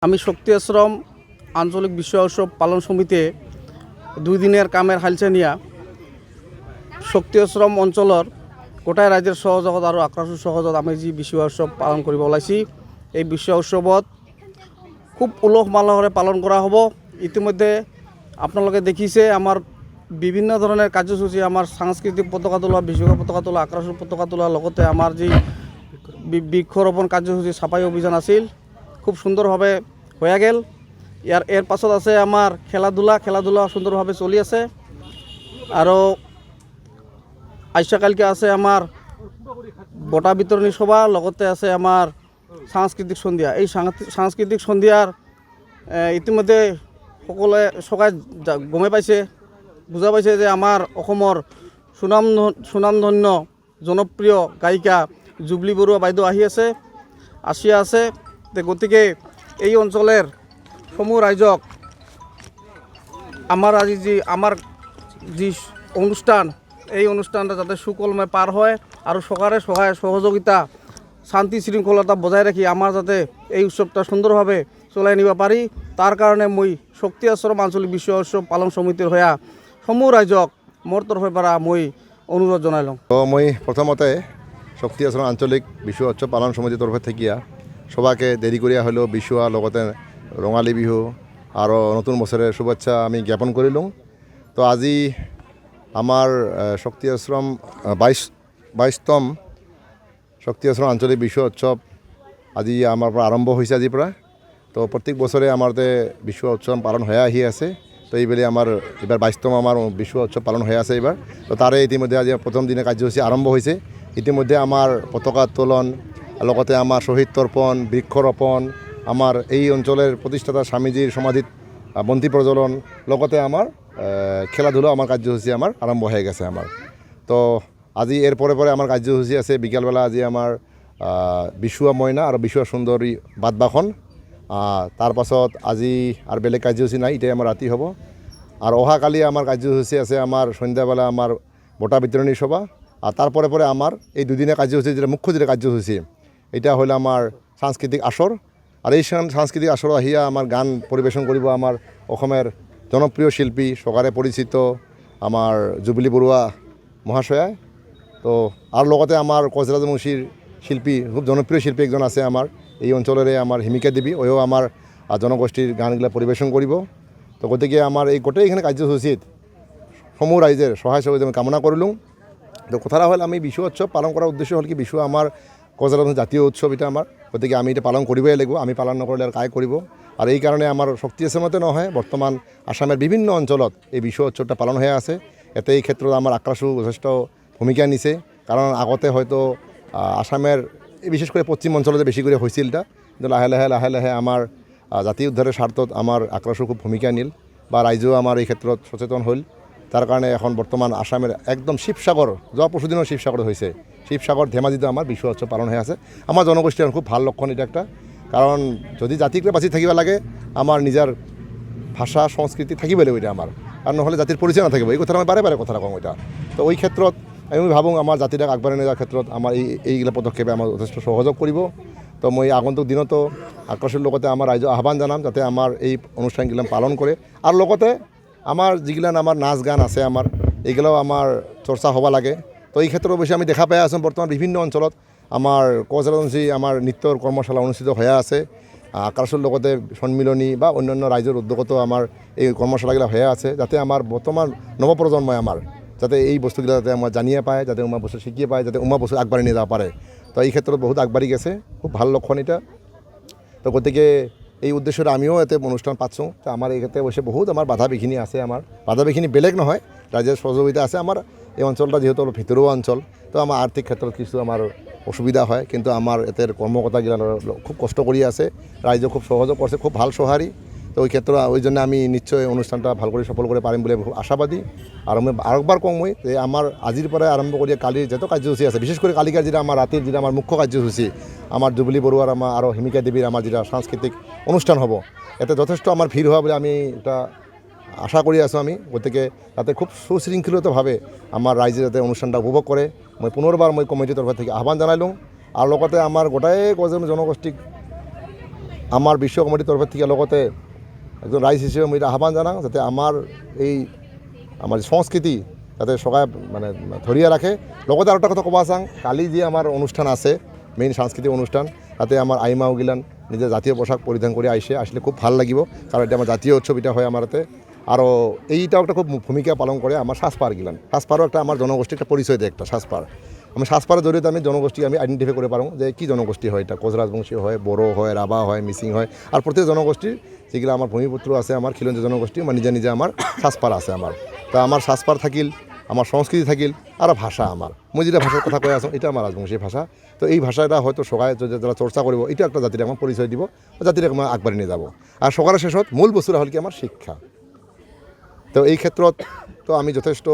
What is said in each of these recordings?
আমি শক্তি আশ্রম আঞ্চলিক বিশ্ব উৎসব পালন সমিতিয়ে 2 দিনের কামের হালচা নিয়া শক্তি আশ্রম অঞ্চলের গোটাই রাজ্যের সহযোগত আর আক্রাসু সহযোগত আমি যে বিশ্ব উৎসব পালন করিব ওলাইছি। এই বিশ্ব উৎসবত খুব উলহ মালহরে পালন করা হব। ইতিমধ্যে আপনালোকে দেখিছে আমার বিভিন্ন ধরনের কার্যসূচি, আমার সাংস্কৃতিক পতাকা তোলা, বিশ্বকাপ পতাকা তোলা, আক্রাসু পতাকা তোলা, লগতে আমার যে বৃক্ষরোপণ কার্যসূচি সাফাই অভিযান আছিল খুব সুন্দরভাবে হয়ে গেল। এর পাছত আছে আমার খেলাধুলা সুন্দরভাবে চলি আছে। আৰু আইসাকালকে আছে আমার বঁটা বিতরণী সভা, লগতে আছে আমার সাংস্কৃতিক সন্ধ্যা। এই সাংস্কৃতিক সন্ধ্যার ইতিমধ্যে সকলে সবাই গমে পাইছে, বুঝা পাইছে যে আমার অসমৰ সুনামধন্য জনপ্ৰিয় গায়িকা জুবলি বৰুৱা বাইদেউ আসি আছে। গতিকে এই অঞ্চলের সমূহ রাইজক আমার আমার যে অনুষ্ঠান, এই অনুষ্ঠানটা যাতে সুকলমে পার হয় আর সকারে সহায় সহযোগিতা শান্তি শৃঙ্খলতা বজায় রাখি আমার যাতে এই উৎসবটা সুন্দরভাবে চলাই নিব পারি, তার কারণে মই শক্তি আশ্রম আঞ্চলিক বিশ্ব উৎসব পালন সমিতির হয়া সমূহ রাইজক মোর তরফের পৰা মই অনুরোধ জানাইলাম। তো মই প্রথমতে শক্তি আশ্রম আঞ্চলিক বিশ্ব উৎসব পালন সমিতির তরফে থাকিয়া সবাকে দেরি করিয়া হলেও বিশুয়া লগতে রঙালী বিহু আর নতুন বছরের শুভেচ্ছা আমি জ্ঞাপন করিলুম। তো আজি আমার শক্তি আশ্রম 22তম শক্তি আশ্রম আঞ্চলিক বিশ্ব উৎসব আজি আমার আরম্ভ হয়েছে আজির পৰা। তো প্রত্যেক বছরে আমারতে বিশ্ব উৎসব পালন হয়ে আহি আছে। তো এইবেলে আমার এবার 22তম আমার বিশ্ব উৎসব পালন হয়ে আছে এবার। তো তারে ইতিমধ্যে আজি প্রথম দিনে কার্যসূচী আরম্ভ হয়েছে। ইতিমধ্যে আমার পতাকা উত্তোলন, লগতে আমার শহীদ তর্পণ, বৃক্ষরোপণ, আমার এই অঞ্চলের প্রতিষ্ঠাতা স্বামীজির সমাধিত বন্তি প্রজ্বলন, লগতে আমার খেলাধুলা আমার কার্যসূচী আমার আরম্ভ হয়ে গেছে আমার। তো আজি এর পরে আমার কার্যসূচী আছে বিকালবেলা আজি আমার বিশুয়া ময়না আর বিশুয়া সুন্দরী বাদবাখন। তার পাছত আজি আর বেলেগ কার্যসূচী নাই, এটাই আমার রাতি হব। আর অহাকালি আমার কার্যসূচী আছে আমার সন্ধ্যাবেলা আমার বঁটা বিতরণী সভা। আর তারপরে আমার এই দুদিনের কার্যসূচী যেটা মুখ্য যেটা কার্যসূচী এটা হলো আমার সাংস্কৃতিক আসর। আর এই সাংস্কৃতিক আসর আহিয়া আমার গান পরিবেশন করিব আমার অসমের জনপ্রিয় শিল্পী সকারে পরিচিত আমার জুবলি বৰুৱা মহাশয়ায়। তো আর লগতে আমার কচরাজবংশীর শিল্পী, খুব জনপ্রিয় শিল্পী একজন আছে আমার এই অঞ্চলের, আমার হিমিকা দেবী, ওও আমার জনগোষ্ঠীর গানগুলা পরিবেশন করিব। তো গতিকে আমার এই গোটেই এখানে কার্যসূচীত সমূহ রাইজের সহায় সহযোগিতা আমি কামনা করিলুম। তো কথাটা হল আমি বিশ্ব উৎসব পালন করার উদ্দেশ্য হল কি বিশ্ব আমার কচরাজবংশী জাতীয় উৎসব, এটা আমার। গতিকে আমি এটা পালন করবই লাগব, আমি পালন নকরলে আর কায় করব। আর এই কারণে আমার শক্তি আশ্রমতে নহয়, বর্তমান আসামের বিভিন্ন অঞ্চলত এই বিশ্ব উৎসবটা পালন হয়ে আছে। এতে এই ক্ষেত্রে আমার আক্রাসু যথেষ্ট ভূমিকা নিছে, কারণ আগতে হয়তো আসামের বিশেষ করে পশ্চিম অঞ্চলতে বেশি করে হয়েছিল এটা, কিন্তু লাহে লাহে আমার জাতি উদ্ধারের স্বার্থত আমার আক্রাসু খুব ভূমিকা নিল বা রাইজেও আমার এই ক্ষেত্ৰত সচেতন হল। তাৰ কাৰণে এখন বৰ্তমান আসামেৰ একদম শিবসাগৰ, যোৱা পরশুদিনও শিবসাগর হয়েছে, শিবসাগর ধেমাজিতে আমার বিশ্ব উৎসব পালন হয়ে আছে। আমার জনগোষ্ঠীর খুব ভাল লক্ষণ এটা একটা, কারণ যদি জাতিকে বাঁচি থাকিব লাগে আমার নিজের ভাষা সংস্কৃতি থাকিব লাগিব এটা আমার, আর নহলে জাতির পরিচয় না থাকিব। এই কথা আমি বারে কথা কম এটা। তো ওই ক্ষেত্ৰত আমি ভাবোঁ আমাৰ জাতিটাক আগবাঢ়াই নিয়াৰ ক্ষেত্ৰত আমাৰ এইগিলা পদক্ষেপে আমাৰ যথেষ্ট সহযোগ কৰিব। তো মই আগন্তুক দিনতো আক্রাসের লগতে আমার রাইজ আহ্বান জানাম যাতে আমার এই অনুষ্ঠানগিলা পালন করে। আর লগতে আমার যেগিলান আমার নাচ গান আছে আমার এইগুলাও আমার চর্চা হবা লাগে। তো এই ক্ষেত্রে অবশ্যই আমি দেখা পাই আছোঁ বর্তমান বিভিন্ন অঞ্চলত আমার কচরাজবংশী আমার নৃত্যর কর্মশালা অনুষ্ঠিত হয়ে আছে। আক্রাসের লগতে সন্মিলনী বা অন্যান্য রাইজের উদ্যোগতো আমার এই কর্মশালাগুলো হয়ে আছে, যাতে আমার বর্তমান নবপ্রজন্মই আমার যাতে এই বস্তুগুলো যাতে আমার জানিয়ে পায়, যাতে উমা বস্তু শিখিয়ে পায়, যাতে উমা বস্তু আগবাড়ি নিয়ে যাওয়া পারে। তো এই ক্ষেত্রে বহুত আগবাড়ি গেছে, খুব ভাল লক্ষণ এটা। তো গতিকে এই উদ্দেশ্যে আমিও এতে অনুষ্ঠান পাচ্ছোঁ। তো আমার এই ক্ষেত্রে অবশ্যই বহুত আমার বাধা বিঘিনি আছে, আমার বাধা বিঘিনি বেলেগ নহয়, রাজ্যের সহযোগিতা আছে। আমার এই অঞ্চলটা যেহেতু অলপ ভিতৰুৱা অঞ্চল, তো আমাৰ আৰ্থিক ক্ষেত্ৰত কিছু আমার অসুবিধা হয়, কিন্তু আমার এতের কর্মকর্তাগিলা খুব কষ্ট করি আছে, রাইজে খুব সহযোগ করছে, খুব ভাল সহারি। তো ওই ক্ষেত্রে ওই জন্য আমি নিশ্চয় অনুষ্ঠানটা ভাল করে সফল করে পারিম বলে খুব আশাবাদী। আর আমি আরেকবার কম মই যে আমার আজির পরে আরম্ভ করি কালির যত কার্যসূচী আছে, বিশেষ করে কালিকার যেটা আমার রাতের যেটা আমার মুখ্য কার্যসূচী, আমার জুবলি বৰুৱাৰ আমার আরও হিমিকা দেবীর আমার যেটা সাংস্কৃতিক অনুষ্ঠান হব, এতে যথেষ্ট আমার ভিড় হওয়া বলে আমি এটা আশা করি আছো আমি। গতিকে তাতে খুব সুশৃঙ্খলিতভাবে আমার রাইজে যাতে অনুষ্ঠানটা উপভোগ করে মই পুনর্বার মই কমিটির তরফ থেকে আহ্বান জানাইলুম। আর লগতে আমার গোটাই জনগোষ্ঠীক আমার বিশ্ব কমিটির তরফের থেকে লগতে একজন রাইজ হিসেবে মই আহ্বান জানাং যাতে আমার এই আমার সংস্কৃতি যাতে সবাই মানে ধরিয়া রাখে। লগতে আর একটা কথা কবা চাং, কালি যে আমার অনুষ্ঠান আছে মেইন সাংস্কৃতিক অনুষ্ঠান, তাতে আমার আইমাও গিলান নিজের জাতীয় পোশাক পরিধান করে আসলে খুব ভাল লাগিব, কারণ এটা আমার জাতীয় উৎসব এটা হয় আমার হাতে। আরও এইটাও একটা খুব ভূমিকা পালন করে আমার সাজপার গিলান। সাজপারও একটা আমার জনগোষ্ঠীর একটা পরিচয় দেয়, একটা সাজপার। আমি সাজপারের জড়িয়ে আমি জনগোষ্ঠী আমি আইডেন্টিফাই করে পারবো যে কী জনগোষ্ঠী হয়, এটা কোচ রাজবংশী হয়, বড়ো হয়, রাভা হয়, মিসিং হয়। আর প্রত্যেক জনগোষ্ঠীর যেগুলো আমার ভূমিপুত্র আছে, আমার খিলঞ্জি জনগোষ্ঠী, আমার নিজে নিজে আমার সাজপার আছে আমার। তা আমার সাজপার থাকিল, আমার সংস্কৃতি থাকিল, আর ভাষা আমার মই যেটা ভাষার কথা কয়ে আসো এটা আমার রাজবংশী ভাষা। তো এই ভাষাটা হয়তো সবাই যারা চর্চা করব এটা একটা জাতির আমার পরিচয় দিব, জাতিটাকে আমার আগবাড়ি নিয়ে যাব। আর সকালের শেষত মূল বস্তুটা হল কি আমার শিক্ষা। তো এই ক্ষেত্ৰত তো আমি যথেষ্ট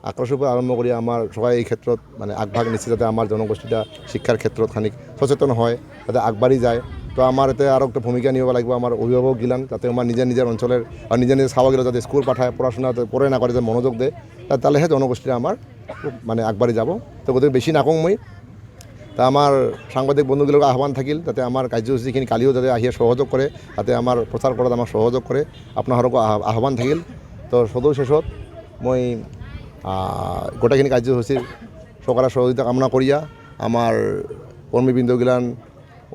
আক্ৰোশেৰ উপৰ আৰম্ভ কৰি আমাৰ সবাই এই ক্ষেত্ৰত মানে আগভাগ নিচ্ছে যাতে আমাৰ জনগোষ্ঠীটা শিক্ষাৰ ক্ষেত্ৰত খানিক সচেতন হয়, যাতে আগবাড়ি যায়। তো আমার এতে আরও একটা ভূমিকা নিব লাগিব আমার অভিভাবক গিলান, যাতে আমার নিজের নিজের অঞ্চলের আর নিজের নিজের ছাওয়াগুলো যাতে স্কুল পাঠায়, পড়াশোনা পড়ে না করে যাতে মনোযোগ দেয়, তাহলেহে জনগোষ্ঠীটা আমার মানে আগবাড়ি যাব। তো গতিকে বেশি নাকং মই। তা আমার সাংবাদিক বন্ধুগুলোকে আহ্বান থাকিল যাতে আমার কার্যসূচীখিনি কালিও যাতে আহিয়া সহযোগ করে, যাতে আমার প্রচার কৰাত আমার সহযোগ করে, আপনারও আহ্বান থাকিল। তো সদৌ শেষত মই গোটাখিনি কার্যসূচীর সরকারের সহযোগিতা কামনা করিয়া আমার কর্মীবৃন্দগিলান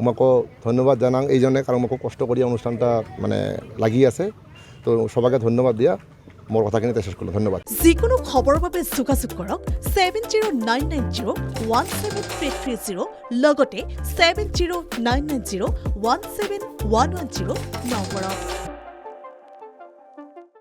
আমাকে ধন্যবাদ জানাং এই জন্যে, কারণ আমাকে কষ্ট করিয়া অনুষ্ঠানটা মানে লাগি আছে। তো সবাইকে ধন্যবাদ দিয়া মোর কথাখিনি শেষ করলাম। ধন্যবাদ। যিকোনো খবৰৰ বাবে যোগাযোগ কৰক 7099017330 লগতে 7099017110 নম্বৰত।